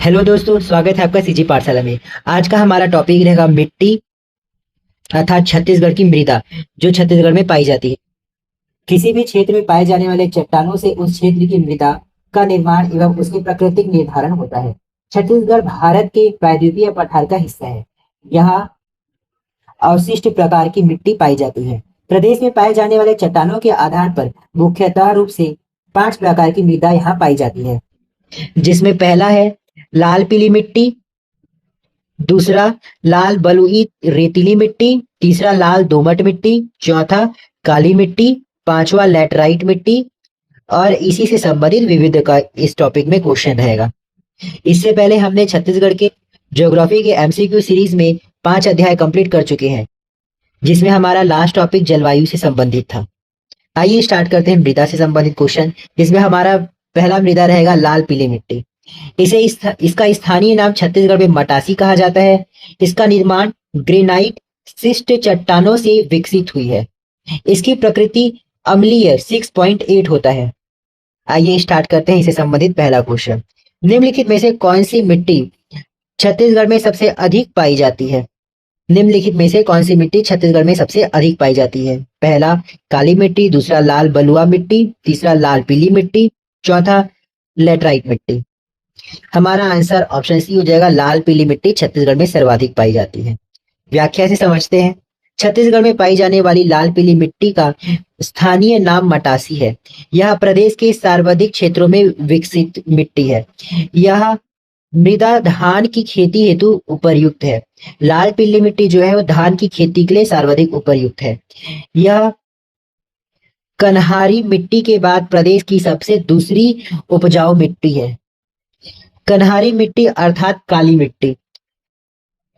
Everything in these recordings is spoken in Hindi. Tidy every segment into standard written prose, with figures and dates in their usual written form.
हेलो दोस्तों, स्वागत है आपका सीजी पाठशाला में। आज का हमारा टॉपिक रहेगा मिट्टी अर्थात छत्तीसगढ़ की मृदा, जो छत्तीसगढ़ में पाई जाती है। किसी भी क्षेत्र में पाए जाने वाले चट्टानों से उस क्षेत्र की मृदा का निर्माण एवं उसके प्राकृतिक निर्धारण होता है। छत्तीसगढ़ भारत के प्रायद्वीपीय पठार का हिस्सा है। यहाँ अवशिष्ट प्रकार की मिट्टी पाई जाती है। प्रदेश में पाए जाने वाले चट्टानों के आधार पर मुख्यतः रूप से 5 प्रकार की मृदा यहाँ पाई जाती है, जिसमें पहला है लाल पीली मिट्टी, दूसरा लाल बलुई रेतीली मिट्टी, तीसरा लाल दोमट मिट्टी, चौथा काली मिट्टी, पांचवा लैटराइट मिट्टी। और इसी से संबंधित विविध का इस टॉपिक में क्वेश्चन रहेगा। इससे पहले हमने छत्तीसगढ़ के ज्योग्राफी के एमसीक्यू सीरीज में 5 अध्याय कंप्लीट कर चुके हैं, जिसमें हमारा लास्ट टॉपिक जलवायु से संबंधित था। आइए स्टार्ट करते हैं मृदा से संबंधित क्वेश्चन, जिसमें हमारा पहला मृदा रहेगा लाल पीली मिट्टी। इसका स्थानीय नाम छत्तीसगढ़ में मटासी कहा जाता है। इसका निर्माण ग्रेनाइट शिष्ट चट्टानों से विकसित हुई है। इसकी प्रकृति अम्लीय 6.8 होता है। आइए स्टार्ट करते हैं इससे संबंधित पहला क्वेश्चन। निम्नलिखित में से कौन सी मिट्टी छत्तीसगढ़ में सबसे अधिक पाई जाती है? निम्नलिखित में से कौन सी मिट्टी छत्तीसगढ़ में सबसे अधिक पाई जाती है? पहला काली मिट्टी, दूसरा लाल बलुआ मिट्टी, तीसरा लाल पीली मिट्टी, चौथा लेटराइट मिट्टी। हमारा आंसर ऑप्शन सी हो जाएगा, लाल पीली मिट्टी छत्तीसगढ़ में सर्वाधिक पाई जाती है। व्याख्या से समझते हैं। छत्तीसगढ़ में पाई जाने वाली लाल पीली मिट्टी का स्थानीय नाम मटासी है। यह प्रदेश के सर्वाधिक क्षेत्रों में विकसित मिट्टी है। यह मृदा धान की खेती हेतु उपयुक्त है। लाल पीली मिट्टी जो है वो धान की खेती के लिए सर्वाधिक उपयुक्त है। यह कन्हारी मिट्टी के बाद प्रदेश की सबसे दूसरी उपजाऊ मिट्टी है। कन्हारी मिट्टी अर्थात काली मिट्टी।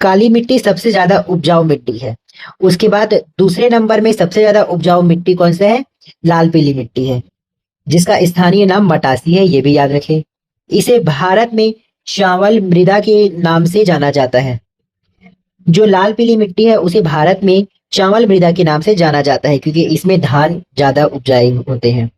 काली मिट्टी सबसे ज्यादा उपजाऊ मिट्टी है। उसके बाद दूसरे नंबर में सबसे ज्यादा उपजाऊ मिट्टी कौन सा है? लाल पीली मिट्टी है, जिसका स्थानीय नाम मटासी है, ये भी याद रखें। इसे भारत में चावल मृदा के नाम से जाना जाता है। जो लाल पीली मिट्टी है उसे भारत में चावल मृदा के नाम से जाना जाता है, क्योंकि इसमें धान ज्यादा उपजाऊ होते हैं।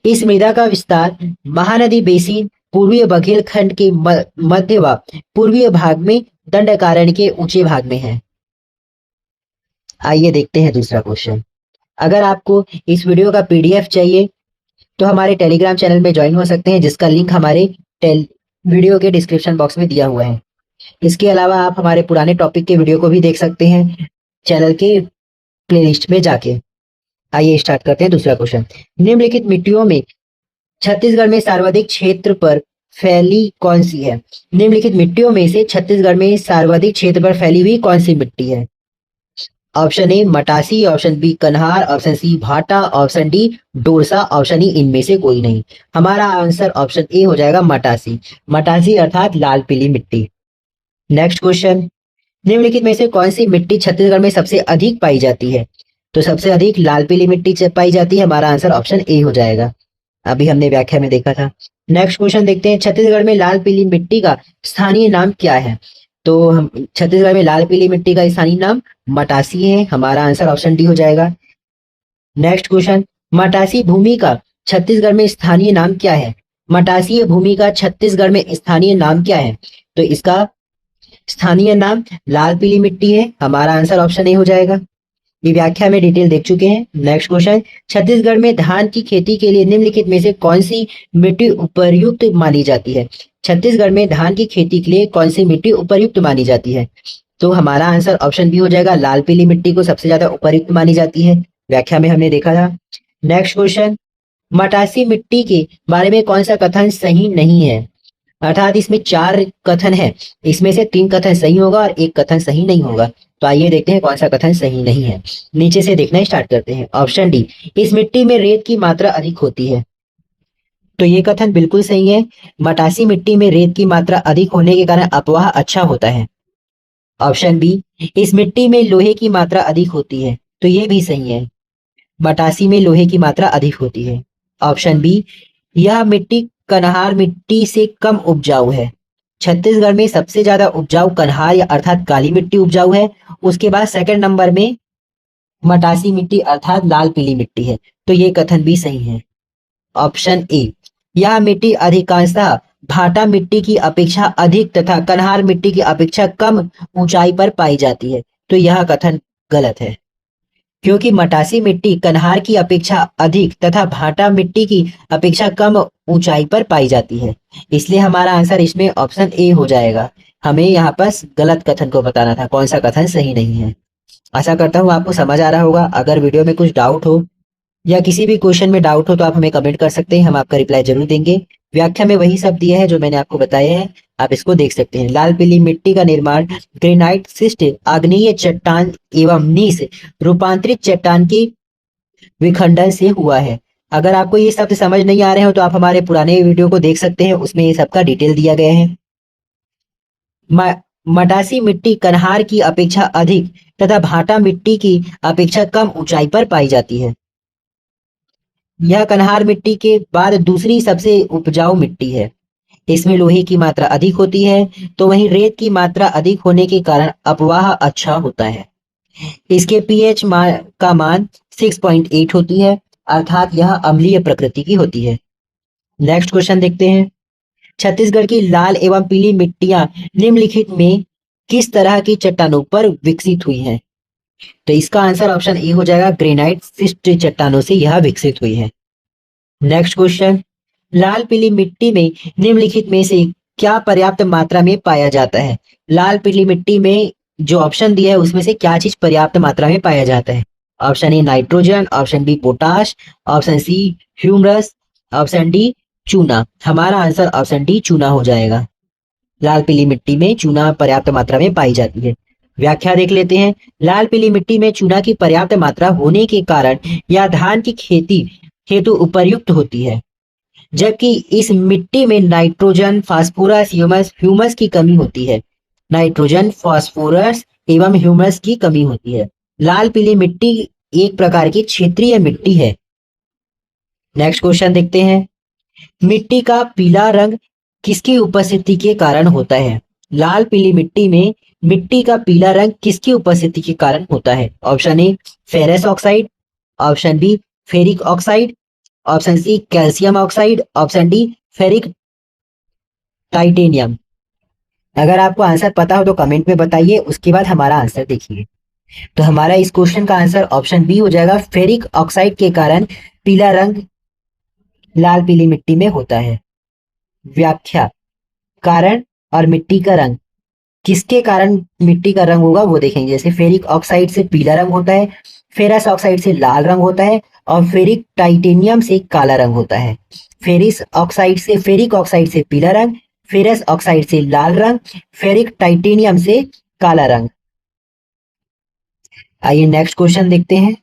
इस मृदा का विस्तार महानदी बेसिन पूर्वीय बघेलखंड के मध्य व पूर्वीय भाग में दंडकारण्य के ऊंचे भाग में है। आइए देखते हैं दूसरा क्वेश्चन। अगर आपको इस वीडियो का पीडीएफ चाहिए तो हमारे टेलीग्राम चैनल में ज्वाइन हो सकते हैं, जिसका लिंक हमारे वीडियो के डिस्क्रिप्शन बॉक्स में दिया हुआ है। इसके अलावा आप हमारे पुराने टॉपिक के वीडियो को भी देख सकते हैं चैनल के प्लेलिस्ट में जाके। आइए स्टार्ट करते हैं दूसरा क्वेश्चन। निम्नलिखित मिट्टियों में छत्तीसगढ़ में सर्वाधिक क्षेत्र पर फैली कौन सी है? निम्नलिखित मिट्टियों में से छत्तीसगढ़ में सर्वाधिक क्षेत्र पर फैली हुई कौन सी मिट्टी है? ऑप्शन ए मटासी, ऑप्शन बी कन्हार, ऑप्शन सी भाटा, option D Dorsa, option E इनमें से कोई नहीं। हमारा आंसर ऑप्शन ए हो जाएगा, मटासी। मटासी अर्थात लाल पीली मिट्टी। Next question. निम्नलिखित में से कौन सी मिट्टी छत्तीसगढ़ में सबसे अधिक पाई जाती है? तो सबसे अधिक लाल पीली मिट्टी पाई जाती है। हमारा आंसर ऑप्शन ए हो जाएगा, अभी हमने व्याख्या में देखा था। नेक्स्ट क्वेश्चन देखते हैं। छत्तीसगढ़ में लाल पीली मिट्टी का स्थानीय नाम क्या है? तो हम छत्तीसगढ़ में लाल पीली मिट्टी का स्थानीय नाम मटासी है। हमारा आंसर ऑप्शन डी हो जाएगा। Next question. मटासी भूमि का छत्तीसगढ़ में स्थानीय नाम क्या है? मटासी भूमि का छत्तीसगढ़ में स्थानीय नाम क्या है? तो इसका स्थानीय नाम लाल पीली मिट्टी है। हमारा आंसर ऑप्शन ए हो जाएगा। ये व्याख्या में डिटेल देख चुके हैं। Next question. छत्तीसगढ़ में धान की खेती के लिए निम्नलिखित में से कौन सी मिट्टी उपयुक्त मानी जाती है? छत्तीसगढ़ में धान की खेती के लिए कौन सी मिट्टी उपयुक्त मानी जाती है? तो हमारा आंसर ऑप्शन बी हो जाएगा, लाल पीली मिट्टी को सबसे ज्यादा उपयुक्त मानी जाती है। व्याख्या में हमने देखा था। Next question. मटासी मिट्टी के बारे में कौन सा कथन सही नहीं है? अर्थात इसमें 4 कथन है, इसमें से 3 कथन सही होगा और 1 कथन सही नहीं होगा। तो आइए देखते हैं कौन सा कथन सही नहीं है। नीचे से देखना स्टार्ट करते हैं। ऑप्शन डी, इस मिट्टी में रेत की मात्रा अधिक होती है। तो ये कथन बिल्कुल सही है। मटासी मिट्टी में रेत की मात्रा अधिक होने के कारण अपवाह अच्छा होता है। ऑप्शन बी, इस मिट्टी में लोहे की मात्रा अधिक होती है। तो ये भी सही है, मटासी में लोहे की मात्रा अधिक होती है। ऑप्शन बी, यह मिट्टी कन्हार मिट्टी से कम उपजाऊ है। छत्तीसगढ़ में सबसे ज्यादा उपजाऊ कन्हार या अर्थात काली मिट्टी उपजाऊ है। उसके बाद सेकंड नंबर में मटासी मिट्टी अर्थात लाल पीली मिट्टी है। तो ये कथन भी सही है। ऑप्शन ए, यह मिट्टी अधिकांशतः भाटा मिट्टी की अपेक्षा अधिक तथा कन्हार मिट्टी की अपेक्षा कम ऊंचाई पर पाई जाती है। तो यह कथन गलत है, क्योंकि मटासी मिट्टी कन्हार की अपेक्षा अधिक तथा भाटा मिट्टी की अपेक्षा कम ऊंचाई पर पाई जाती है। इसलिए हमारा आंसर इसमें ऑप्शन ए हो जाएगा। हमें यहाँ पर गलत कथन को बताना था, कौन सा कथन सही नहीं है। आशा करता हूँ आपको समझ आ रहा होगा। अगर वीडियो में कुछ डाउट हो या किसी भी क्वेश्चन में डाउट हो तो आप हमें कमेंट कर सकते हैं, हम आपका रिप्लाई जरूर देंगे। व्याख्या में वही सब दिया है जो मैंने आपको बताए हैं, आप इसको देख सकते हैं। लाल पीली मिट्टी का निर्माण ग्रेनाइट शिस्ट आग्नेय चट्टान एवं नीस रूपांतरित चट्टान की विखंडन से हुआ है। अगर आपको ये शब्द समझ नहीं आ रहे हो तो आप हमारे पुराने वीडियो को देख सकते हैं, उसमें ये सबका डिटेल दिया गया है। मटासी मिट्टी कन्हार की अपेक्षा अधिक तथा भाटा मिट्टी की अपेक्षा कम ऊंचाई पर पाई जाती है। यह कन्हार मिट्टी के बाद दूसरी सबसे उपजाऊ मिट्टी है। इसमें लोहे की मात्रा अधिक होती है, तो वहीं रेत की मात्रा अधिक होने के कारण अपवाह अच्छा होता है। इसके पीएच का मान 6.8 होती है, अर्थात यह अम्लीय प्रकृति की होती है। नेक्स्ट क्वेश्चन देखते हैं। छत्तीसगढ़ की लाल एवं पीली मिट्टियां निम्नलिखित में किस तरह की चट्टानों पर विकसित हुई हैं? तो इसका आंसर ऑप्शन ए हो जाएगा, ग्रेनाइट शिस्ट चट्टानों से यह विकसित हुई है। नेक्स्ट क्वेश्चन, लाल पीली मिट्टी में निम्नलिखित में से क्या पर्याप्त मात्रा में पाया जाता है? लाल पीली मिट्टी में जो ऑप्शन दिया है उसमें से क्या चीज पर्याप्त मात्रा में पाया जाता है? Option A nitrogen, option B potash, option C humus, option D चूना। हमारा आंसर ऑप्शन डी चूना हो जाएगा। लाल पीली मिट्टी में चूना पर्याप्त मात्रा में पाई जाती है। व्याख्या देख लेते हैं। लाल पीली मिट्टी में चूना की पर्याप्त मात्रा होने के कारण यह धान की खेती हेतु उपयुक्त होती है, जबकि इस मिट्टी में नाइट्रोजन, फास्फोरस, ह्यूमस की कमी होती है। नाइट्रोजन, फास्फोरस एवं ह्यूमस की कमी होती है। लाल पीली मिट्टी एक प्रकार की क्षेत्रीय मिट्टी है। नेक्स्ट क्वेश्चन देखते हैं। मिट्टी का पीला रंग किसकी उपस्थिति के कारण होता है? लाल पीली मिट्टी में मिट्टी का पीला रंग किसकी उपस्थिति के कारण होता है? Option A ferrous oxide, option B ferric oxide, option C calcium oxide, option D ferric titanium. अगर आपको आंसर पता हो तो कमेंट में बताइए, उसके बाद हमारा आंसर देखिए। तो हमारा इस क्वेश्चन का आंसर ऑप्शन बी हो जाएगा, फेरिक ऑक्साइड के कारण पीला रंग लाल पीली मिट्टी में होता है। व्याख्या, कारण और मिट्टी का रंग, किसके कारण मिट्टी का रंग होगा वो देखेंगे। जैसे फेरिक ऑक्साइड से पीला रंग होता है, फेरस ऑक्साइड से लाल रंग होता है और फेरिक टाइटेनियम से काला रंग होता है। फेरिक ऑक्साइड से पीला रंग, फेरस ऑक्साइड से लाल रंग, फेरिक टाइटेनियम से काला रंग। आइए नेक्स्ट क्वेश्चन देखते हैं।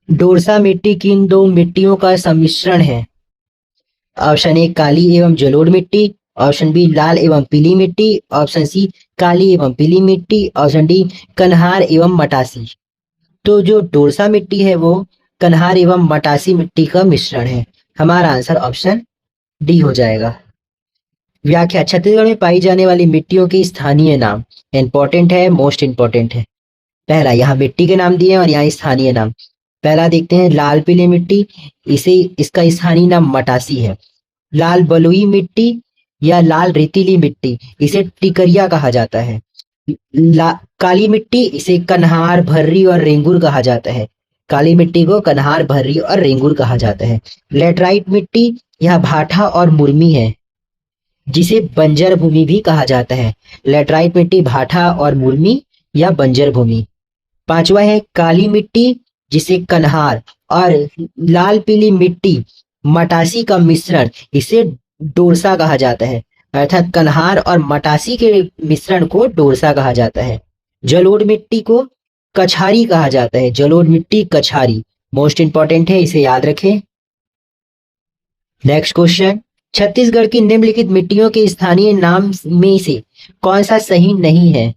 डोरसा मिट्टी किन दो मिट्टियों का सम्मिश्रण है? ऑप्शन ए काली एवं जलोढ़ मिट्टी, ऑप्शन बी लाल एवं पीली मिट्टी, ऑप्शन सी काली एवं पीली मिट्टी, ऑप्शन डी कन्हार एवं मटासी। तो जो डोरसा मिट्टी है वो कन्हार एवं मटासी मिट्टी का मिश्रण है। हमारा आंसर ऑप्शन डी हो जाएगा। व्याख्या, छत्तीसगढ़ में पाई जाने वाली मिट्टियों के स्थानीय नाम। इंपॉर्टेंट है, मोस्ट इंपॉर्टेंट है। पहला, यहाँ मिट्टी के नाम दिए हैं और यहाँ स्थानीय नाम। पहला देखते हैं, लाल पीली मिट्टी, इसका स्थानीय नाम मटासी है। लाल बलुई मिट्टी या लाल रेतीली मिट्टी, इसे टिकरिया कहा जाता है। काली मिट्टी, इसे कन्हार, भर्री और रेंगुर कहा जाता है। काली मिट्टी को कन्हार, भर्री और रेंगुर कहा जाता है। लेटराइट मिट्टी, यह भाठा और मुर्मी है, जिसे बंजर भूमि भी कहा जाता है। लेटराइट मिट्टी भाठा और मुर्मी या बंजर भूमि। पांचवा है काली मिट्टी, जिसे कन्हार, और लाल पीली मिट्टी मटासी का मिश्रण, इसे डोरसा कहा जाता है। अर्थात कन्हार और मटासी के मिश्रण को डोरसा कहा जाता है। जलोढ़ मिट्टी को कछारी कहा जाता है। जलोढ़ मिट्टी कछारी मोस्ट इंपॉर्टेंट है, इसे याद रखें। नेक्स्ट क्वेश्चन, छत्तीसगढ़ की निम्नलिखित मिट्टियों के स्थानीय नाम में से कौन सा सही नहीं है?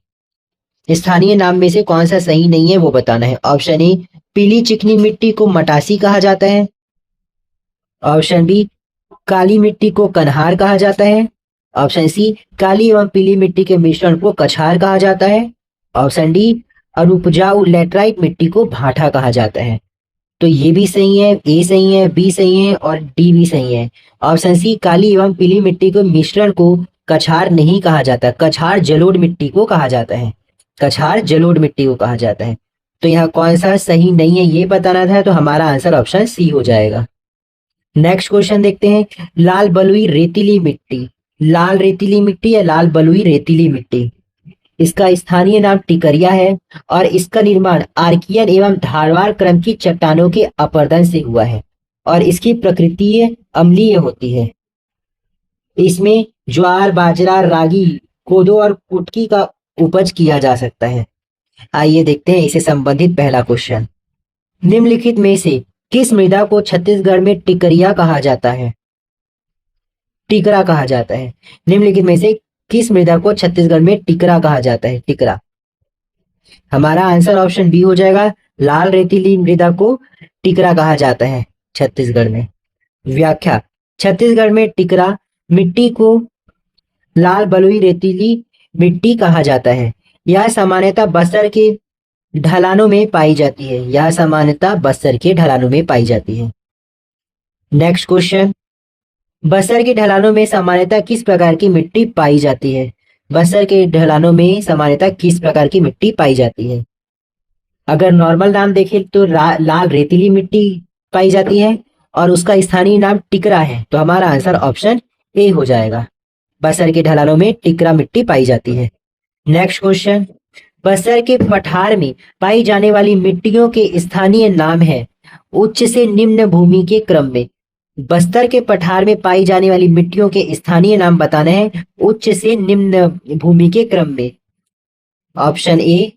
स्थानीय नाम में से कौन सा सही नहीं है वो बताना है। ऑप्शन ए पीली चिकनी मिट्टी को मटासी कहा जाता है, ऑप्शन बी काली मिट्टी को कन्हार कहा जाता है, ऑप्शन सी काली एवं पीली मिट्टी के मिश्रण को कछार कहा जाता है, ऑप्शन डी और उपजाऊ लेटराइट मिट्टी को भाठा कहा जाता है। तो ये भी सही है, ए सही है, बी सही है और डी भी सही है। ऑप्शन सी, काली एवं पीली मिट्टी को मिश्रण को कछार नहीं कहा जाता, कछार जलोढ़ मिट्टी को कहा जाता है, कछार जलोढ़ मिट्टी को कहा जाता है। तो यहाँ कौन सा सही नहीं है ये बताना था, तो हमारा आंसर ऑप्शन सी हो जाएगा। नेक्स्ट क्वेश्चन देखते हैं, लाल बलुई रेतीली मिट्टी, लाल रेतीली मिट्टी या लाल बलुई रेतीली मिट्टी, इसका स्थानीय नाम टिकरिया है और इसका निर्माण आर्कियन एवं धारवाड़ क्रम की चट्टानों के अपरदन से हुआ है और इसकी प्रकृति अम्लीय होती है। इसमें ज्वार, बाजरा, रागी, कोदो और कुटकी का उपज किया जा सकता है। आइए देखते हैं इससे संबंधित पहला क्वेश्चन। निम्नलिखित में से किस मृदा को छत्तीसगढ़ में टिकरिया कहा जाता है, टिकरा कहा जाता है? निम्नलिखित में से किस मृदा को छत्तीसगढ़ में टिकरा कहा जाता है, टिकरा? हमारा आंसर ऑप्शन बी हो जाएगा, लाल रेतीली मृदा को टिकरा कहा जाता है छत्तीसगढ़ में। व्याख्या, छत्तीसगढ़ में टिकरा मिट्टी को लाल बलुई रेतीली मिट्टी कहा जाता है। यह सामान्यतः बस्तर के ढलानों में पाई जाती है, यह सामान्यतः बस्तर के ढलानों में पाई जाती है। नेक्स्ट क्वेश्चन, बस्तर के ढलानों में सामान्यतः किस प्रकार की मिट्टी पाई जाती है? बस्तर के ढलानों में सामान्यतः किस प्रकार की मिट्टी पाई जाती है? अगर नॉर्मल नाम देखें तो लाल रेतीली मिट्टी पाई जाती है और उसका स्थानीय नाम टिकरा है, तो हमारा आंसर ऑप्शन ए हो जाएगा। बस्तर के ढलानों में टिकरा मिट्टी पाई जाती है। नेक्स्ट क्वेश्चन, बस्तर के पठार में पाई जाने वाली मिट्टियों के स्थानीय नाम है उच्च से निम्न भूमि के क्रम में। बस्तर के पठार में पाई जाने वाली मिट्टियों के स्थानीय नाम बताने हैं उच्च से निम्न भूमि के क्रम में। ऑप्शन ए,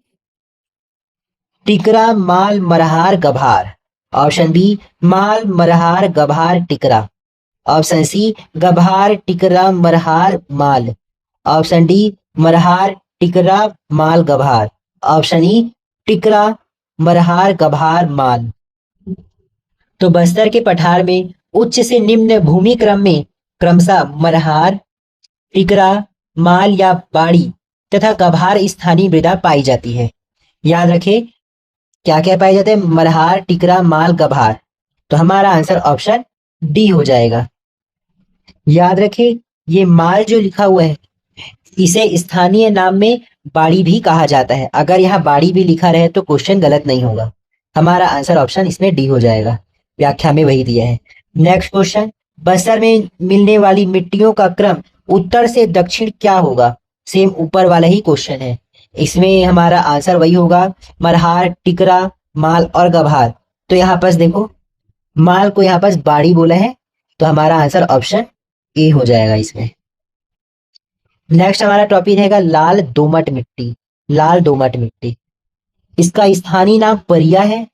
टिकरा, माल, मरहार, गभार। ऑप्शन बी, माल, मरहार, गभार, टिकरा। ऑप्शन सी, गभार, टिकरा, मरहार, माल। ऑप्शन डी, मरहार, टिकरा, माल, गभार। ऑप्शन ई, टिकरा, मरहार, गभार, माल। तो बस्तर के पठार में उच्च से निम्न भूमि क्रम में क्रमशः मरहार, टिकरा, माल या बाड़ी तथा गभार स्थानीय मृदा पाई जाती है। याद रखें क्या क्या पाए जाते हैं, मरहार, टिकरा, माल, गभार। तो हमारा आंसर ऑप्शन डी हो जाएगा। याद रखें ये माल जो लिखा हुआ है इसे स्थानीय नाम में बाड़ी भी कहा जाता है। अगर यहाँ बाड़ी भी लिखा रहे तो क्वेश्चन गलत नहीं होगा। हमारा आंसर ऑप्शन इसमें डी हो जाएगा, व्याख्या में वही दिया है। नेक्स्ट क्वेश्चन, बस्तर में मिलने वाली मिट्टियों का क्रम उत्तर से दक्षिण क्या होगा? सेम ऊपर वाला ही क्वेश्चन है, इसमें हमारा आंसर वही होगा, मरहार, टिकरा, माल और गभार। तो यहाँ पर देखो माल को यहाँ पर बाड़ी बोला है, तो हमारा आंसर ऑप्शन ए हो जाएगा इसमें। नेक्स्ट हमारा टॉपिक रहेगा लाल दोमट मिट्टी। लाल दोमट मिट्टी, इसका स्थानीय नाम परिया है।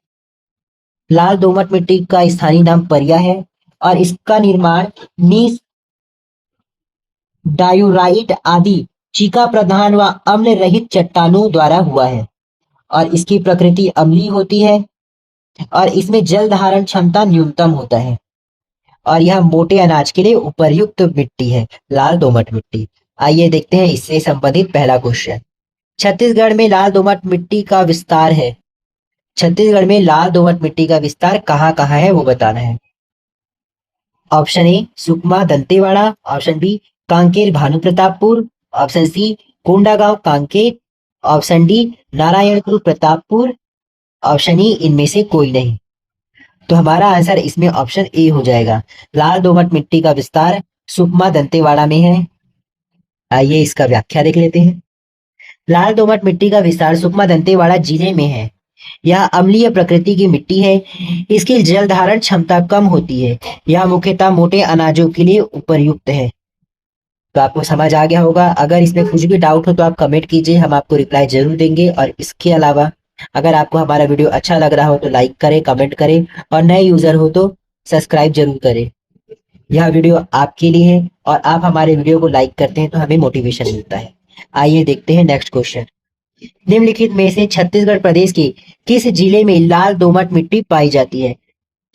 लाल दोमट मिट्टी का स्थानीय नाम परिया है और इसका निर्माण नीस, डायूराइट आदि चीका प्रधान व अम्ल रहित चट्टानों द्वारा हुआ है और इसकी प्रकृति अम्लीय होती है और इसमें जल धारण क्षमता न्यूनतम होता है और यह मोटे अनाज के लिए उपयुक्त मिट्टी है, लाल दोमट मिट्टी। आइए देखते हैं इससे संबंधित पहला क्वेश्चन। छत्तीसगढ़ में लाल दोमट मिट्टी का विस्तार है, छत्तीसगढ़ में लाल दोमट मिट्टी का विस्तार कहाँ कहाँ है वो बताना है। Option A, Sukma, Dantewada. Option B, Kanker, Bhanu Pratappur. Option C, Kondagaon, Kanker. Option D, Narayanpur, Pratappur. Option E, इनमें से कोई नहीं। तो हमारा आंसर इसमें ऑप्शन ए हो जाएगा, लाल दोमट मिट्टी का विस्तार सुकमा, दंतेवाड़ा में है। आइए इसका व्याख्या देख लेते हैं। लाल दोमट मिट्टी का विस्तार सुकमा, दंतेवाड़ा जिले में है। यह अम्लीय प्रकृति की मिट्टी है, इसकी जल धारण क्षमता कम होती है, यह मुख्यतः मोटे अनाजों के लिए उपयुक्त है। तो आपको समझ आ गया होगा। अगर इसमें कुछ भी डाउट हो तो आप कमेंट कीजिए, हम आपको रिप्लाई जरूर देंगे। और इसके अलावा अगर आपको हमारा वीडियो अच्छा लग रहा हो तो लाइक करें, कमेंट करें और नए यूजर हो तो सब्सक्राइब जरूर करें। यह वीडियो आपके लिए है और आप हमारे वीडियो को लाइक करते हैं तो हमें मोटिवेशन मिलता है। आइए देखते हैं नेक्स्ट क्वेश्चन। निम्नलिखित में से छत्तीसगढ़ प्रदेश के किस जिले में लाल दोमट मिट्टी पाई जाती है?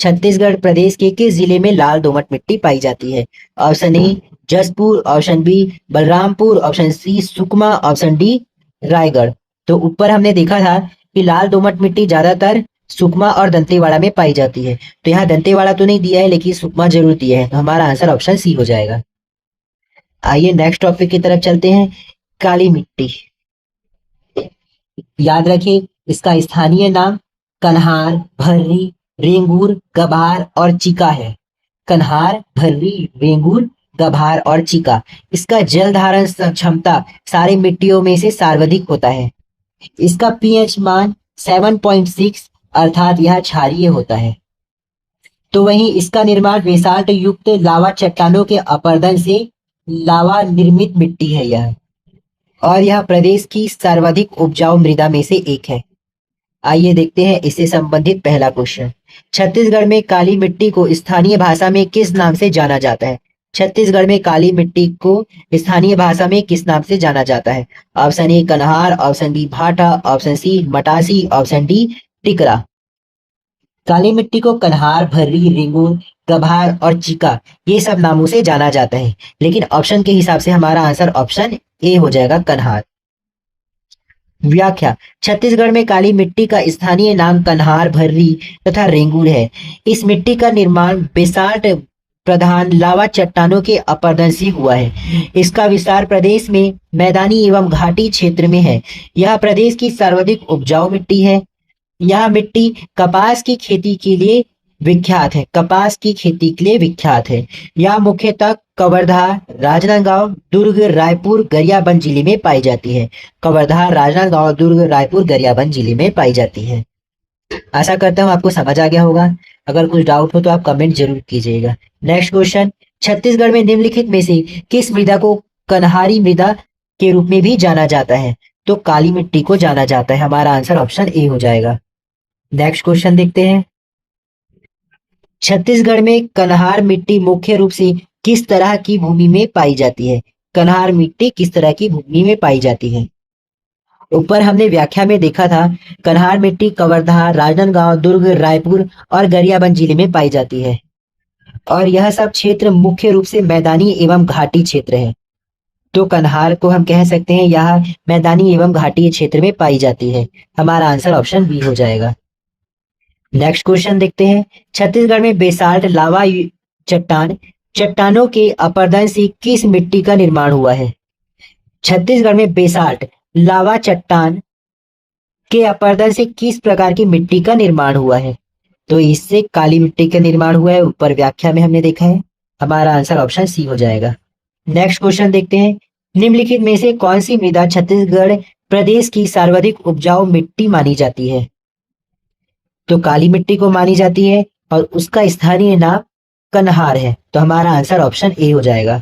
छत्तीसगढ़ प्रदेश के किस जिले में लाल दोमट मिट्टी पाई जाती है? Option A, Jashpur. Option B, Balrampur. Option C, Sukma. Option D, Raigarh. तो ऊपर हमने देखा था कि लाल दोमट मिट्टी ज्यादातर सुकमा और दंतेवाड़ा में पाई जाती है। तो यहाँ दंतेवाड़ा तो नहीं दिया है लेकिन सुकमा जरूर दिया है, तो हमारा आंसर ऑप्शन सी हो जाएगा। आइए नेक्स्ट टॉपिक की तरफ चलते हैं। काली मिट्टी। याद रखिए इसका स्थानीय नाम कन्हार, भर्री, रेंगूर, गभार और चिका है। कन्हार, भर्री, रेंगूर, गभार और चिका। इसका जल धारण क्षमता सारी मिट्टियों में से सर्वाधिक होता है। इसका पीएच मान 7.6 अर्थात यह क्षारीय होता है। तो वहीं इसका निर्माण बेसाल्ट युक्त लावा चट्टानों के अपरदन से लावा निर्मित मिट्टी है यह, और यह प्रदेश की सर्वाधिक उपजाऊ मृदा में से एक है। आइए देखते हैं इससे संबंधित पहला क्वेश्चन। छत्तीसगढ़ में काली मिट्टी को स्थानीय भाषा में किस नाम से जाना जाता है? छत्तीसगढ़ में काली मिट्टी को स्थानीय भाषा में किस नाम से जाना जाता है? ऑप्शन ए कन्हार, ऑप्शन बी भाटा, ऑप्शन सी मटासी, ऑप्शन डी टिकरा। काली मिट्टी को कन्हार, भर्री, रेंगूर, गभार और चिका ये सब नामों से जाना जाता है, लेकिन ऑप्शन के हिसाब से हमारा आंसर ऑप्शन ए हो जाएगा, कन्हार। व्याख्या। छत्तीसगढ़ में काली मिट्टी का स्थानीय नाम कन्हार, भर्री तथा रेंगूर है। इस मिट्टी का निर्माण बेसाल्ट प्रधान लावा चट्टानों के अपरदन से हुआ है। इसका विस्तार प्रदेश में मैदानी एवं घाटी क्षेत्र में है। यह प्रदेश की सर्वाधिक उपजाऊ मिट्टी है। यह मिट्टी कपास की खेती के लिए विख्यात है। कपास की खेती के लिए विख्यात है। यह मुख्यतः कवर्धा, राजनांदगांव, दुर्ग, रायपुर, गरियाबंद जिले में पाई जाती है। कवर्धा, राजनांदगांव, दुर्ग, रायपुर, गरियाबंद जिले में पाई जाती है। आशा करता हूँ आपको समझ आ गया होगा। अगर कुछ डाउट हो तो आप कमेंट जरूर कीजिएगा। Next question. छत्तीसगढ़ में निम्नलिखित में से किस मृदा को कन्हारी मृदा के रूप में भी जाना जाता है? तो काली मिट्टी को जाना जाता है। हमारा आंसर ऑप्शन ए हो जाएगा। नेक्स्ट क्वेश्चन देखते हैं। छत्तीसगढ़ में कन्हार मिट्टी मुख्य रूप से किस तरह की भूमि में पाई जाती है? कन्हार मिट्टी किस तरह की भूमि में पाई जाती है? ऊपर हमने व्याख्या में देखा था कन्हार मिट्टी कवर्धा, राजनांदगांव, दुर्ग, रायपुर और गरियाबंद जिले में पाई जाती है, और यह सब क्षेत्र मुख्य रूप से मैदानी एवं घाटी क्षेत्र है। तो कन्हार को हम कह सकते हैं यह मैदानी एवं घाटी क्षेत्र में पाई जाती है। हमारा आंसर ऑप्शन बी हो जाएगा। नेक्स्ट क्वेश्चन देखते हैं। छत्तीसगढ़ में बेसाल्ट लावा चट्टानों के अपरदन से किस मिट्टी का निर्माण हुआ है? छत्तीसगढ़ में बेसाल्ट लावा चट्टान के अपरदन से किस प्रकार की मिट्टी का निर्माण हुआ है? तो इससे काली मिट्टी का निर्माण हुआ है। ऊपर व्याख्या में हमने देखा है। हमारा आंसर ऑप्शन सी हो जाएगा। नेक्स्ट क्वेश्चन देखते हैं। निम्नलिखित में से कौन सी मृदा छत्तीसगढ़ प्रदेश की सर्वाधिक उपजाऊ मिट्टी मानी जाती है? तो काली मिट्टी को मानी जाती है और उसका स्थानीय नाम कन्हार है। तो हमारा आंसर ऑप्शन ए हो जाएगा।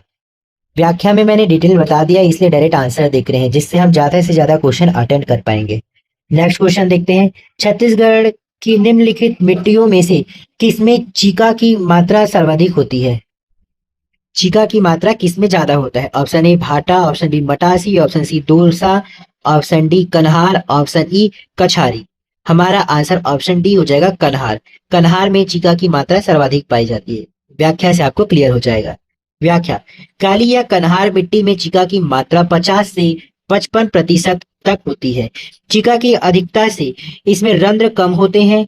व्याख्या में मैंने डिटेल बता दिया, इसलिए डायरेक्ट आंसर देख रहे हैं, जिससे हम ज्यादा से ज्यादा क्वेश्चन अटेंड कर पाएंगे। नेक्स्ट क्वेश्चन देखते हैं। छत्तीसगढ़ की निम्नलिखित मिट्टियों में से किसमें चीका की मात्रा सर्वाधिक होती है? चीका की मात्रा किसमें ज्यादा होता है? ऑप्शन ए भाटा, ऑप्शन बी मटासी, ऑप्शन सी दोरसा, ऑप्शन डी कन्हार, ऑप्शन ई कछारी। हमारा आंसर ऑप्शन डी हो जाएगा, कन्हार। कन्हार में चीका की मात्रा सर्वाधिक पाई जाती है। व्याख्या से आपको क्लियर हो जाएगा। व्याख्या। काली या कन्हार मिट्टी में चीका की मात्रा 50 से 55% तक होती है। चीका की अधिकता से इसमें रंध्र कम होते हैं,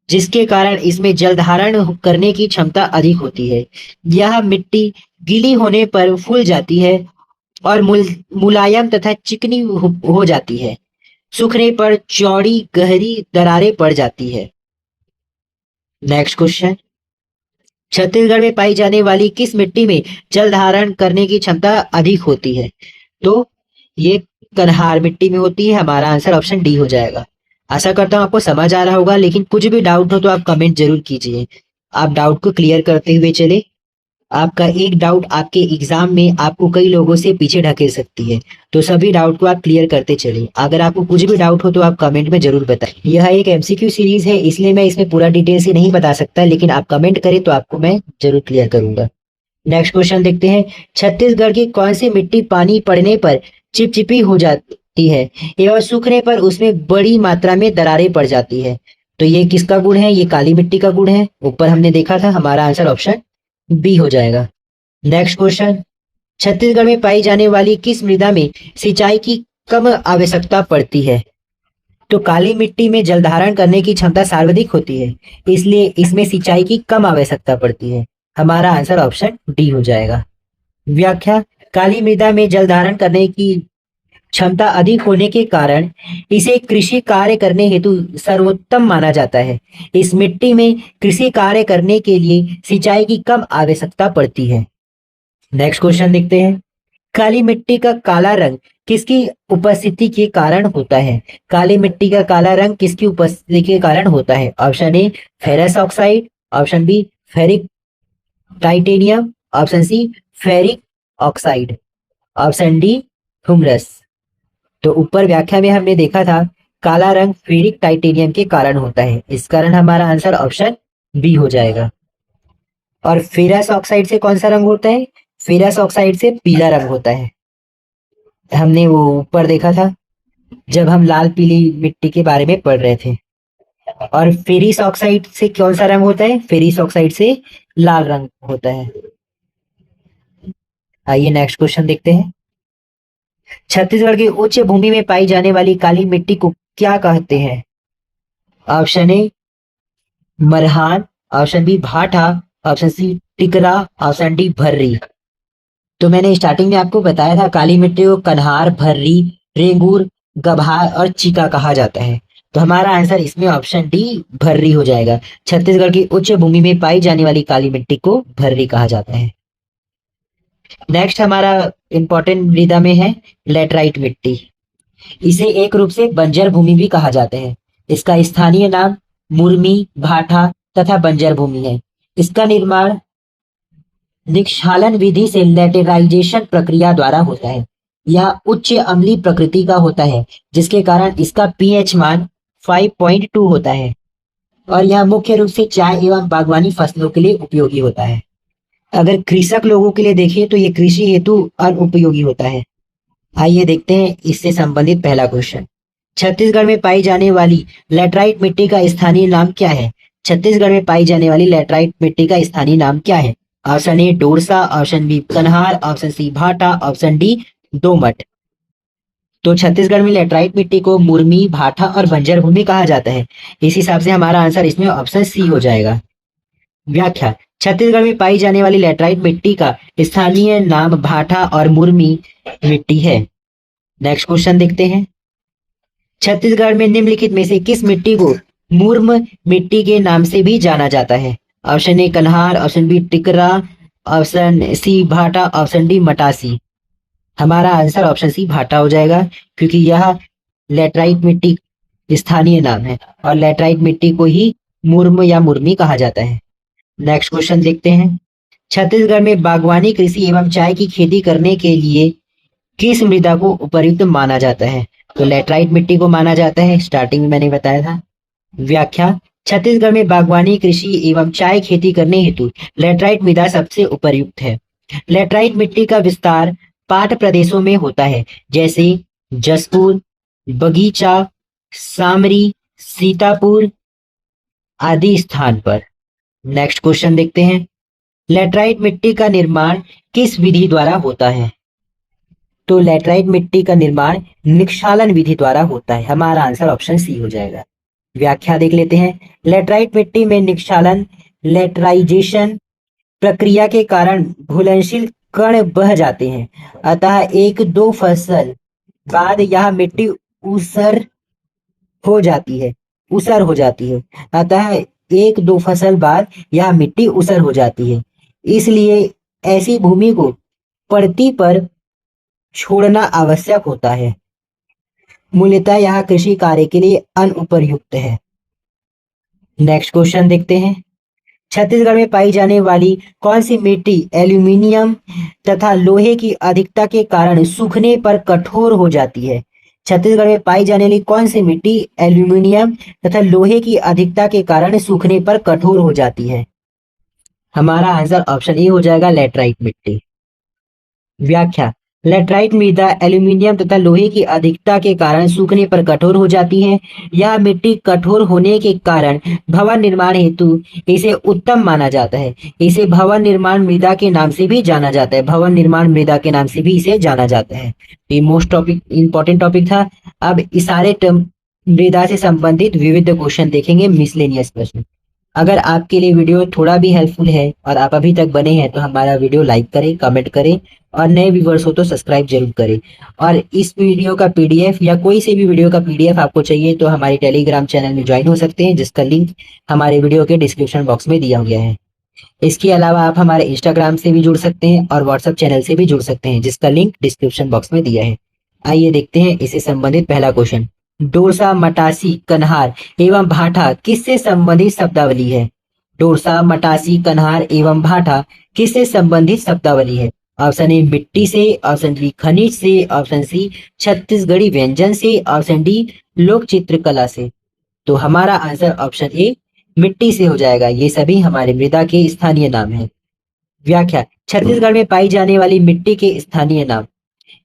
जिसके कारण इसमें जल धारण करने की क्षमता अधिक होती है। यह मिट्टी गीली होने पर फूल जाती है और मुलायम तथा चिकनी हो जाती है। सूखने पर चौड़ी गहरी दरारें पड़ जाती है। Next question. छत्तीसगढ़ में पाई जाने वाली किस मिट्टी में जल धारण करने की क्षमता अधिक होती है? तो ये कन्हार मिट्टी में होती है। हमारा आंसर ऑप्शन डी हो जाएगा। आशा करता हूँ आपको समझ आ रहा होगा, लेकिन कुछ भी डाउट हो तो आप कमेंट जरूर कीजिए। आप डाउट को क्लियर करते हुए चले। आपका एक डाउट आपके एग्जाम में आपको कई लोगों से पीछे ढकेल सकती है, तो सभी डाउट को आप क्लियर करते चलिए। अगर आपको कुछ भी डाउट हो तो आप कमेंट में जरूर बताएं। यह एक एमसीक्यू सीरीज है, इसलिए मैं इसमें पूरा डिटेल से नहीं बता सकता, लेकिन आप कमेंट करें तो आपको मैं जरूर क्लियर करूंगा। नेक्स्ट क्वेश्चन देखते हैं। छत्तीसगढ़ की कौन सी मिट्टी पानी पड़ने पर चिपचिपी हो जाती है एवं सूखने पर उसमें बड़ी मात्रा में दरारें पड़ जाती है? तो ये किसका गुण है? ये काली मिट्टी का गुण है। ऊपर हमने देखा था। हमारा आंसर ऑप्शन बी हो जाएगा। Next question. छत्तीसगढ़ में पाई जाने वाली किस मृदा में सिंचाई की कम आवश्यकता पड़ती है? तो काली मिट्टी में जल धारण करने की क्षमता सर्वाधिक होती है, इसलिए इसमें सिंचाई की कम आवश्यकता पड़ती है। हमारा आंसर ऑप्शन डी हो जाएगा। व्याख्या, काली मृदा में जल धारण करने की क्षमता अधिक होने के कारण इसे कृषि कार्य करने हेतु सर्वोत्तम माना जाता है। इस मिट्टी में कृषि कार्य करने के लिए सिंचाई की कम आवश्यकता पड़ती है। नेक्स्ट क्वेश्चन देखते हैं। काली मिट्टी का काला रंग किसकी उपस्थिति के कारण होता है? काली मिट्टी का काला रंग किसकी उपस्थिति के कारण होता है? Option A ferrous oxide, option B ferric titanium, option C ferric oxide, option D humus. तो ऊपर व्याख्या में हमने देखा था काला रंग फेरिक टाइटेनियम के कारण होता है, इस कारण हमारा आंसर ऑप्शन बी हो जाएगा। और फेरस ऑक्साइड से कौन सा रंग होता है? फेरस ऑक्साइड से पीला रंग होता है। हमने वो ऊपर देखा था जब हम लाल पीली मिट्टी के बारे में पढ़ रहे थे। और फेरिस ऑक्साइड से कौन सा रंग होता है? फेरिस ऑक्साइड से लाल रंग होता है। आइए नेक्स्ट क्वेश्चन देखते हैं। छत्तीसगढ़ की उच्च भूमि में पाई जाने वाली काली मिट्टी को क्या कहते हैं? ऑप्शन ए मरहान, ऑप्शन बी भाठा, ऑप्शन सी टिकरा, ऑप्शन डी भर्री। तो मैंने स्टार्टिंग में आपको बताया था काली मिट्टी को कन्हार, भर्री, रेंगूर, गभार और चीका कहा जाता है। तो हमारा आंसर इसमें ऑप्शन डी भर्री हो जाएगा। छत्तीसगढ़ की उच्च भूमि में पाई जाने वाली काली मिट्टी को भर्री कहा जाता है। नेक्स्ट हमारा इंपॉर्टेंट मृदा में है लेटराइट मिट्टी। इसे एक रूप से बंजर भूमि भी कहा जाता है। इसका स्थानीय नाम मुर्मी, भाठा तथा बंजर भूमि है। इसका निर्माण निक्षालन विधि से लेटराइजेशन प्रक्रिया द्वारा होता है। यह उच्च अम्लीय प्रकृति का होता है, जिसके कारण इसका पीएच मान 5.2 होता है और यह मुख्य रूप से चाय एवं बागवानी फसलों के लिए उपयोगी होता है। अगर कृषक लोगों के लिए देखें तो यह कृषि हेतु अनुपयोगी होता है। आइए देखते हैं इससे संबंधित पहला क्वेश्चन। छत्तीसगढ़ में पाई जाने वाली लेटराइट मिट्टी का स्थानीय नाम क्या है? छत्तीसगढ़ में पाई जाने वाली लेटराइट मिट्टी का स्थानीय नाम क्या है? ऑप्शन ए डोरसा, ऑप्शन बी कन्हार, ऑप्शन सी भाटा, ऑप्शन डी दोमट। तो छत्तीसगढ़ में लेटराइट मिट्टी को मुर्मी, भाठा और बंजर भूमि कहा जाता है। इस हिसाब से हमारा आंसर इसमें ऑप्शन सी हो जाएगा। व्याख्या, छत्तीसगढ़ में पाई जाने वाली लेटराइट मिट्टी का स्थानीय नाम भाठा और मुर्मी मिट्टी है। नेक्स्ट क्वेश्चन देखते हैं। छत्तीसगढ़ में निम्नलिखित में से किस मिट्टी को मुर्म मिट्टी के नाम से भी जाना जाता है? ऑप्शन ए कन्हार, ऑप्शन बी टिकरा, ऑप्शन सी भाटा, ऑप्शन डी मटासी। हमारा आंसर ऑप्शन सी भाटा हो जाएगा, क्योंकि यह लेटराइट मिट्टी स्थानीय नाम है और लेटराइट मिट्टी को ही मुर्म या मुर्मी कहा जाता है। नेक्स्ट क्वेश्चन देखते हैं। छत्तीसगढ़ में बागवानी, कृषि एवं चाय की खेती करने के लिए किस मृदा को उपयुक्त माना जाता है? तो लेटराइट मिट्टी को माना जाता है, स्टार्टिंग में मैंने बताया था। व्याख्या, छत्तीसगढ़ में बागवानी, कृषि एवं चाय खेती करने हेतु लेटराइट मृदा सबसे उपयुक्त है। लेटराइट मिट्टी का विस्तार पाट प्रदेशों में होता है, जैसे जसपुर, बगीचा, सामरी, सीतापुर आदि स्थान पर। नेक्स्ट क्वेश्चन देखते हैं। लेटराइट मिट्टी का निर्माण किस विधि द्वारा होता है? तो लेटराइट मिट्टी का निर्माण निक्षालन विधि द्वारा होता है। हमारा आंसर ऑप्शन सी हो जाएगा। व्याख्या देख लेते हैं। लेटराइट मिट्टी में निक्षालन लेटराइजेशन प्रक्रिया के कारण घुलनशील कण बह जाते हैं, अतः एक दो फसल बाद यह मिट्टी ऊसर हो जाती है। अतः एक दो फसल बाद यह मिट्टी ऊसर हो जाती है। इसलिए ऐसी भूमि को पड़ती पर छोड़ना आवश्यक होता है। मूलतः यह कृषि कार्य के लिए अनुपयुक्त है। नेक्स्ट क्वेश्चन देखते हैं। छत्तीसगढ़ में पाई जाने वाली कौन सी मिट्टी एल्यूमिनियम तथा लोहे की अधिकता के कारण सूखने पर कठोर हो जाती है? छत्तीसगढ़ में पाई जाने वाली कौन सी मिट्टी एल्यूमिनियम तथा लोहे की अधिकता के कारण सूखने पर कठोर हो जाती है? हमारा आंसर ऑप्शन ए हो जाएगा, लेटराइट मिट्टी। व्याख्या, लेटराइट मृदा एल्यूमिनियम तथा लोहे की अधिकता के कारण सूखने पर कठोर हो जाती है। यह मिट्टी कठोर होने के कारण भवन निर्माण हेतु इसे उत्तम माना जाता है। इसे भवन निर्माण मृदा के नाम से भी जाना जाता है। भवन निर्माण मृदा के नाम से भी इसे जाना जाता है। ये मोस्ट टॉपिक इंपॉर्टेंट टॉपिक था। अब इस सारे टर्म मृदा से संबंधित विविध क्वेश्चन देखेंगे, मिसलेनियस प्रश्न। अगर आपके लिए वीडियो थोड़ा भी हेल्पफुल है और आप अभी तक बने हैं तो हमारा वीडियो लाइक करें, कमेंट करें और नए व्यूवर्स हो तो सब्सक्राइब जरूर करें। और इस वीडियो का पीडीएफ या कोई से भी वीडियो का पीडीएफ आपको चाहिए तो हमारे टेलीग्राम चैनल में ज्वाइन हो सकते हैं, जिसका लिंक हमारे वीडियो के डिस्क्रिप्शन बॉक्स में दिया गया है। इसके अलावा आप हमारे इंस्टाग्राम से भी जुड़ सकते हैं और व्हाट्सएप चैनल से भी जुड़ सकते हैं, जिसका लिंक डिस्क्रिप्शन बॉक्स में दिया है। आइए देखते हैं इससे संबंधित पहला क्वेश्चन। डोरसा, मटासी, कन्हार एवं भाठा किससे संबंधित शब्दावली है? डोरसा, मटासी, कन्हार एवं भाठा किससे संबंधित शब्दावली है? ऑप्शन ए मिट्टी से, ऑप्शन बी खनिज से, ऑप्शन सी छत्तीसगढ़ी व्यंजन से, ऑप्शन डी लोक चित्रकला से। तो हमारा आंसर ऑप्शन ए मिट्टी से हो जाएगा। ये सभी हमारे मृदा के स्थानीय नाम हैं। व्याख्या, छत्तीसगढ़ में पाई जाने वाली मिट्टी के स्थानीय नाम।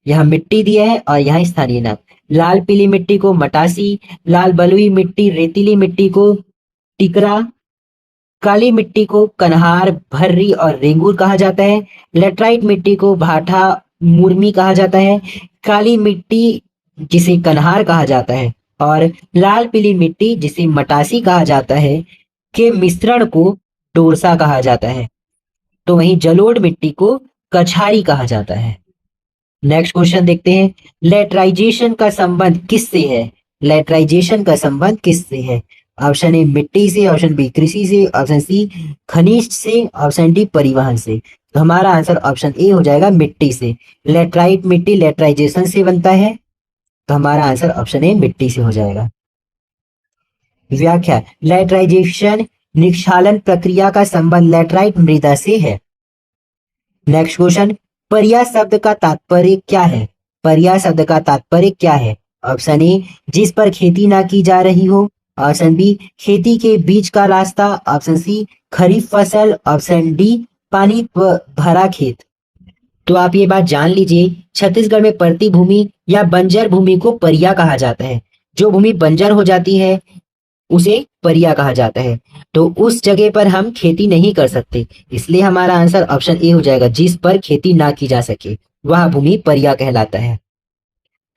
यहाँ मिट्टी दिया है और यहाँ स्थानीय नाम। लाल पीली मिट्टी को मटासी, लाल बलुई मिट्टी रेतीली मिट्टी को टिकरा, काली मिट्टी को कन्हार, भर्री और रेंगूर कहा जाता है। लेटराइट मिट्टी को भाठा, मुर्मी कहा जाता है। काली मिट्टी जिसे कन्हार कहा जाता है और लाल पीली मिट्टी जिसे मटासी कहा जाता है के मिश्रण को टोरसा कहा जाता है। तो वहीं जलोढ़ मिट्टी को कछारी कहा जाता है। नेक्स्ट क्वेश्चन देखते हैं। लेटराइजेशन का संबंध किससे है? लेटराइजेशन का संबंध किससे है? ऑप्शन ए मिट्टी से, ऑप्शन बी कृषि से, ऑप्शन सी खनिज से, ऑप्शन डी परिवहन से। तो हमारा आंसर ऑप्शन ए हो जाएगा मिट्टी से। लेटराइट मिट्टी लेटराइजेशन से बनता है, तो हमारा आंसर ऑप्शन ए मिट्टी से हो जाएगा। व्याख्या, लेटराइजेशन निक्षालन प्रक्रिया का संबंध लेटराइट मृदा से है। नेक्स्ट क्वेश्चन, पर्या शब्द का तात्पर्य क्या है? पर्या शब्द का तात्पर्य क्या है? ऑप्शन ए जिस पर खेती ना की जा रही हो, ऑप्शन बी खेती के बीच का रास्ता, ऑप्शन सी खरीफ फसल, ऑप्शन डी पानी भरा खेत। तो आप ये बात जान लीजिए, छत्तीसगढ़ में परती भूमि या बंजर भूमि को पर्या कहा जाता है। जो भूमि बंजर हो जाती है उसे पर्या कहा जाता है। तो उस जगह पर हम खेती नहीं कर सकते, इसलिए हमारा आंसर ऑप्शन ए हो जाएगा। जिस पर खेती ना की जा सके वह भूमि पर्या कहलाता है।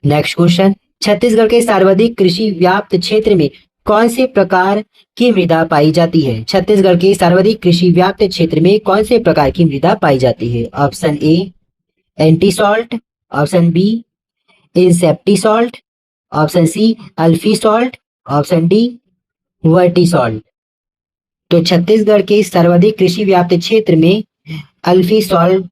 नेक्स्ट क्वेश्चन, छत्तीसगढ़ के सर्वाधिक कृषि व्याप्त क्षेत्र में कौन से प्रकार की मृदा पाई जाती है? छत्तीसगढ़ के सर्वाधिक कृषि व्याप्त क्षेत्र में कौन से प्रकार की मृदा पाई जाती है? Option A entisol, option B inceptisol, option C alfisol, option D vertisol. तो छत्तीसगढ़ के सर्वाधिक कृषि व्याप्त क्षेत्र में alfisol,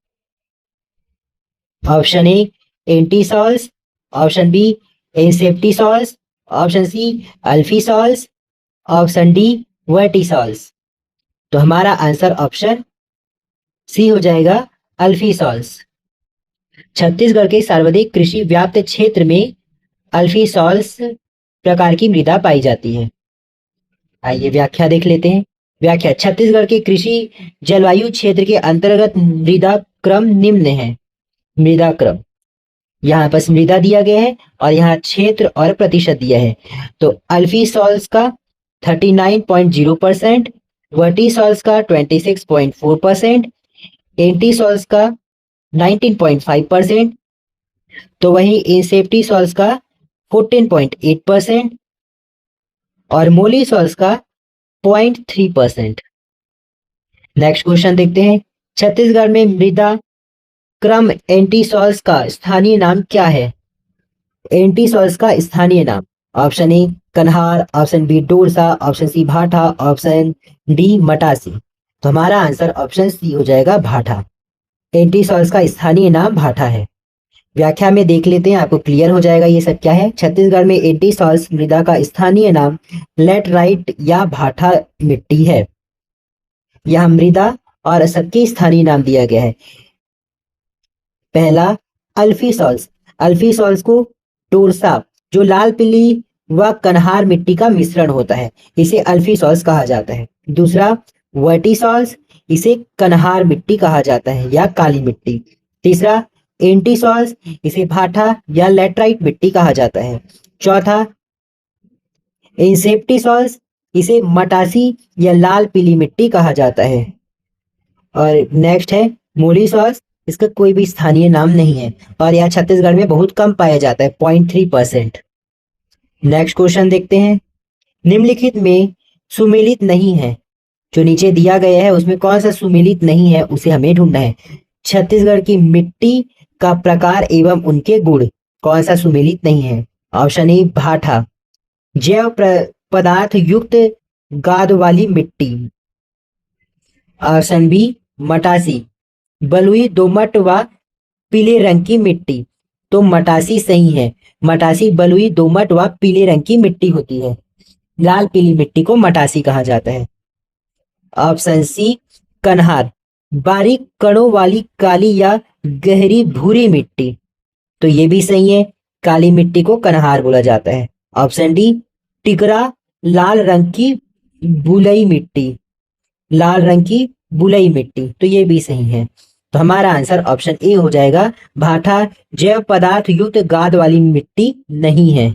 option A entisols, option B inceptisols, option C alfisols, option D vertisols. तो हमारा आंसर ऑप्शन सी हो जाएगा अल्फी सॉल्स। छत्तीसगढ़ के सर्वाधिक कृषि व्याप्त क्षेत्र में अल्फी सॉल्स प्रकार की मृदा पाई जाती है। आइए व्याख्या देख लेते हैं। व्याख्या, छत्तीसगढ़ के कृषि जलवायु क्षेत्र के अंतर्गत मृदा क्रम निम्न है। मृदा क्रम, यहाँ पर मृदा दिया गया है और यहाँ क्षेत्र और प्रतिशत दिया है। तो अल्फी सॉल्स का 39.0%, वर्टिसॉल्स का 26.4%, एंटी सॉल्स का 19.5%, तो वहीं इंसेप्टी सॉल्स का 14.8% और मोली सॉल्स का 0.3%। नेक्स्ट क्वेश्चन देखते हैं। छत्तीसगढ़ में मृदा क्रम एंटी सॉल्स का स्थानीय नाम क्या है? एंटी सॉल्स का स्थानीय नाम, ऑप्शन ए कन्हार, ऑप्शन बी डोरसा, ऑप्शन सी भाठा, ऑप्शन डी मटासी। तो हमारा आंसर ऑप्शन सी हो जाएगा भाठा। एंटी सॉल्स का स्थानीय नाम भाठा है। व्याख्या में देख लेते हैं, आपको क्लियर हो जाएगा ये सब क्या है। छत्तीसगढ़ में एंटी सॉल्स मृदा का स्थानीय नाम लेटराइट या भाठा मिट्टी है। यह मृदा और सबके स्थानीय नाम दिया गया है। पहला अल्फी सॉल्स, अल्फी सॉल्स को टोरसा जो लाल पीली व कन्हार मिट्टी का मिश्रण होता है, इसे अल्फी सॉल्स कहा जाता है। दूसरा वर्टिसॉल्स, इसे कन्हार मिट्टी कहा जाता है या काली मिट्टी। तीसरा एंटी सॉल्स, इसे भाठा या लेटराइट मिट्टी कहा जाता है। चौथा इंसेप्टी सॉल्स, इसे मटासी या लाल पीली मिट्टी कहा जाता है। और नेक्स्ट है मोली सॉल्स, इसका कोई भी स्थानीय नाम नहीं है और यह छत्तीसगढ़ में बहुत कम पाया जाता है, 0.3%। नेक्स्ट क्वेश्चन देखते हैं। निम्नलिखित में सुमेलित नहीं है, जो नीचे दिया गया है उसमें कौन सा सुमेलित नहीं है उसे हमें ढूंढना है। छत्तीसगढ़ की मिट्टी का प्रकार एवं उनके गुण, कौन सा सुमेलित नहीं है। ऑप्शन ए भाठा, जैव पदार्थ युक्त गाद वाली मिट्टी। ऑप्शन बी मटासी, बलुई दोमट व पीले रंग की मिट्टी। तो मटासी सही है, मटासी बलुई दोमट व पीले रंग की मिट्टी होती है। लाल पीली मिट्टी को मटासी कहा जाता है। ऑप्शन सी कन्हार, बारीक कणों वाली काली या गहरी भूरी मिट्टी। तो ये भी सही है, काली मिट्टी को कन्हार बोला जाता है। ऑप्शन डी टिकरा, लाल रंग की बुलई मिट्टी, लाल रंग की बुलई मिट्टी। तो ये भी सही है। तो हमारा आंसर ऑप्शन ए हो जाएगा, भाठा जैव पदार्थ युक्त गाद वाली मिट्टी नहीं है।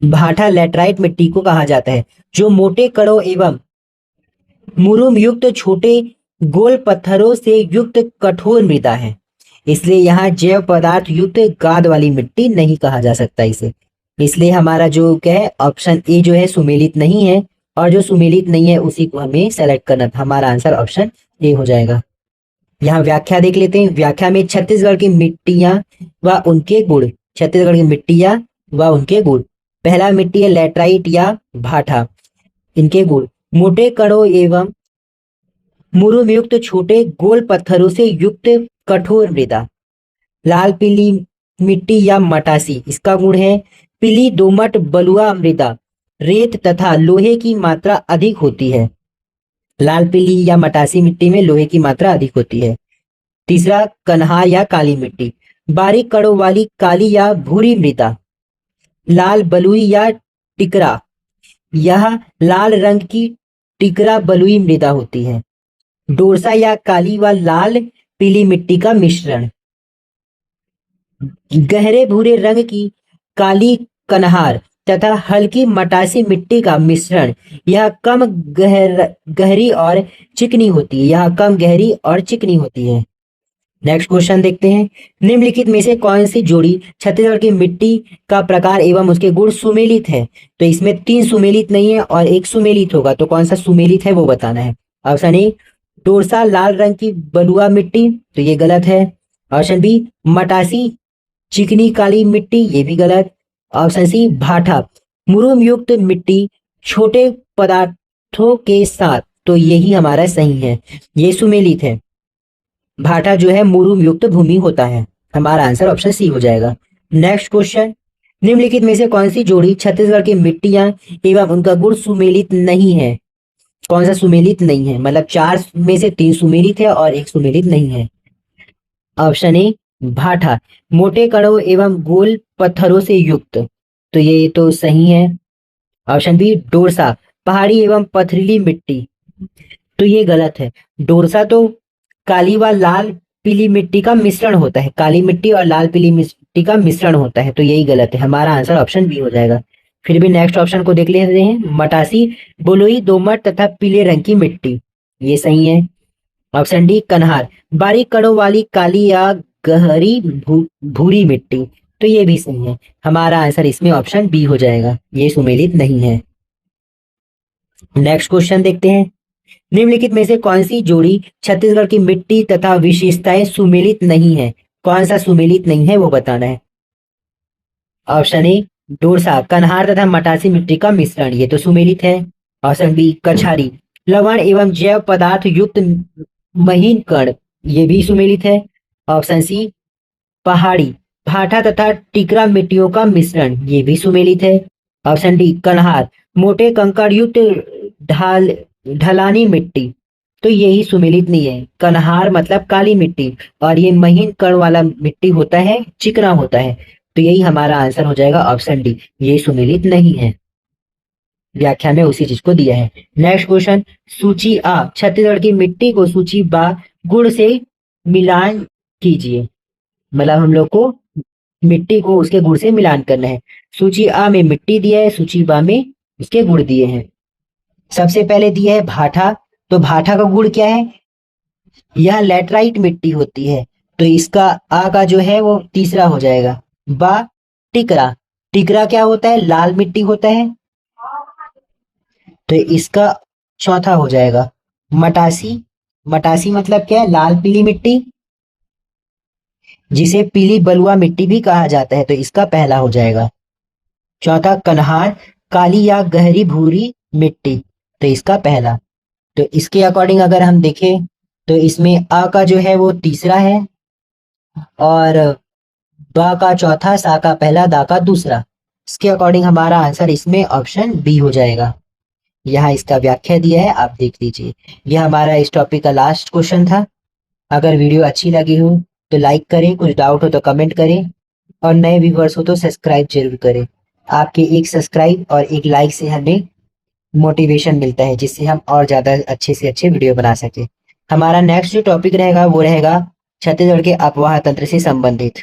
भाठा लैटराइट मिट्टी को कहा जाता है, जो मोटे कणों एवं मुरुम युक्त छोटे गोल पत्थरों से युक्त कठोर मृदा है, इसलिए यहाँ जैव पदार्थ युक्त गाद वाली मिट्टी नहीं कहा जा सकता इसे। इसलिए हमारा जो क्या है ऑप्शन ए जो है सुमेलित नहीं है, और जो सुमेलित नहीं है उसी को हमें सेलेक्ट करना था। हमारा आंसर ऑप्शन ए हो जाएगा। यहाँ व्याख्या देख लेते हैं। व्याख्या में छत्तीसगढ़ की मिट्टियां व उनके गुण, छत्तीसगढ़ की मिट्टियां व उनके गुण। पहला मिट्टी है लैटराइट या भाठा, इनके गुण मोटे कणों एवं मुरुम युक्त छोटे गोल पत्थरों से युक्त कठोर मृदा। लाल पीली मिट्टी या मटासी, इसका गुण है पीली दोमट बलुआ मृदा, रेत तथा लोहे की मात्रा अधिक होती है। लाल पीली या मटासी मिट्टी में लोहे की मात्रा अधिक होती है। तीसरा कन्हार या काली मिट्टी, बारीक कणों वाली काली या भूरी मृदा। लाल बलुई या टिकरा, यह लाल रंग की टिकरा बलुई मृदा होती है। डोरसा या काली व लाल पीली मिट्टी का मिश्रण। गहरे भूरे रंग की काली कन्हार तथा हल्की मटासी मिट्टी का मिश्रण, यह कम गहरी और चिकनी होती है, यह कम गहरी और चिकनी होती है। नेक्स्ट क्वेश्चन देखते हैं। निम्नलिखित में से कौन सी जोड़ी छत्तीसगढ़ की मिट्टी का प्रकार एवं उसके गुण सुमेलित है। तो इसमें 3 सुमेलित नहीं है और 1 सुमेलित होगा, तो कौन सा सुमेलित है वो बताना है। ऑप्शन ए डोरसा लाल रंग की बलुआ मिट्टी, तो ये गलत है। ऑप्शन बी मटासी चिकनी काली मिट्टी, ये भी गलत। ऑप्शन सी भाठा मुरुम युक्त मिट्टी छोटे पदार्थों के साथ, तो यही हमारा सही है, ये सुमेलित है। भाठा जो है मुरुम युक्त भूमि होता है। हमारा आंसर ऑप्शन सी हो जाएगा। Next question. निम्नलिखित में से कौन सी जोड़ी छत्तीसगढ़ की मिट्टियां एवं उनका गुण सुमेलित नहीं है। कौन सा सुमेलित नहीं है, मतलब 4 में से 3 सुमेलित है और 1 सुमेलित नहीं है। ऑप्शन ए भाठा मोटे कणों एवं गोल पत्थरों से युक्त, तो ये तो सही है। ऑप्शन बी डोरसा पहाड़ी एवं पथरीली मिट्टी, तो ये गलत है। डोरसा तो काली व लाल पीली मिट्टी का मिश्रण होता है, काली मिट्टी और लाल पीली मिट्टी का मिश्रण होता है, तो यही गलत है। हमारा आंसर ऑप्शन बी हो जाएगा। फिर भी नेक्स्ट ऑप्शन को देख लेते हैं। मटासी बलुई दोमट तथा पीले रंग की मिट्टी, ये सही है। ऑप्शन डी कन्हार बारीक कणों वाली काली या गहरी भूरी मिट्टी, तो ये भी सही है। हमारा आंसर इसमें ऑप्शन बी हो जाएगा, ये सुमेलित नहीं है। नेक्स्ट क्वेश्चन देखते हैं। निम्नलिखित में से कौन सी जोड़ी छत्तीसगढ़ की मिट्टी तथा विशेषताएं सुमेलित नहीं है। कौन सा सुमेलित नहीं है वो बताना है। ऑप्शन ए डोरसा कन्हार तथा मटासी मिट्टी का मिश्रण, ये तो सुमेलित है। ऑप्शन बी कछारी लवण एवं जैव पदार्थ युक्त महीन कण, ये भी सुमेलित है। ऑप्शन सी पहाड़ी भाठा तथा टिकरा मिट्टियों का मिश्रण, ये भी सुमेलित है। ऑप्शन डी कन्हार मोटे कंकड़ युक्त ढलानी मिट्टी, तो यही सुमेलित नहीं है। कन्हार मतलब काली मिट्टी और ये महीन कण वाला मिट्टी होता है, चिकना होता है, तो यही हमारा आंसर हो जाएगा ऑप्शन डी, ये सुमेलित नहीं है। व्याख्या में उसी चीज को दिया है। Next question. सूची आ छत्तीसगढ़ की मिट्टी को सूची बा गुण से मिलान कीजिए, मतलब हम लोग को मिट्टी को उसके गुण से मिलान करना है। सूची आ में मिट्टी दिया है, सूची बा में उसके गुण दिए हैं। सबसे पहले दिया है भाठा, तो भाठा का गुण क्या है, यह लैटराइट मिट्टी होती है, तो इसका आ का जो है वो तीसरा हो जाएगा। बा टिकरा टिकरा क्या होता है? लाल मिट्टी होता है। तो इसका चौथा हो जाएगा मटासी। मटासी मतलब क्या है? लाल पीली मिट्टी, जिसे पीली बलुआ मिट्टी भी कहा जाता है। तो इसका पहला हो जाएगा। चौथा कन्हार, काली या गहरी भूरी मिट्टी। तो इसका पहला। तो इसके अकॉर्डिंग अगर हम देखें तो इसमें अ का जो है वो तीसरा है, और ब का चौथा, सा का पहला, दा का दूसरा। इसके अकॉर्डिंग हमारा आंसर इसमें ऑप्शन बी हो जाएगा। यहाँ इसका व्याख्या दिया है, आप देख लीजिए। यह हमारा इस टॉपिक का लास्ट क्वेश्चन था। अगर वीडियो अच्छी लगी हो तो लाइक करें, कुछ डाउट हो तो कमेंट करें, और नए व्यूवर्स हो तो सब्सक्राइब जरूर करें। आपके एक सब्सक्राइब और एक लाइक से हमें मोटिवेशन मिलता है, जिससे हम और ज़्यादा अच्छे से अच्छे वीडियो बना सके। हमारा नेक्स्ट जो टॉपिक रहेगा वो रहेगा छत्तीसगढ़ के अफवाह तंत्र से संबंधित,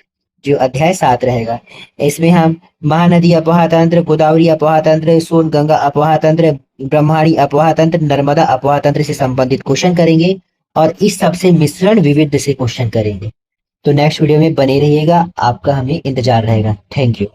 जो अध्याय 7 रहेगा। इसमें हम महानदी अफवाह तंत्र, गोदावरी अफवाह तंत्र, सोन गंगा अफवाह तंत्र, ब्रह्माणी अफवाह तंत्र, नर्मदा अफवाह तंत्र से संबंधित क्वेश्चन करेंगे, और इस सबसे मिश्रण विविध से क्वेश्चन करेंगे। तो नेक्स्ट वीडियो में बने रहिएगा, आपका हमें इंतजार रहेगा। Thank you.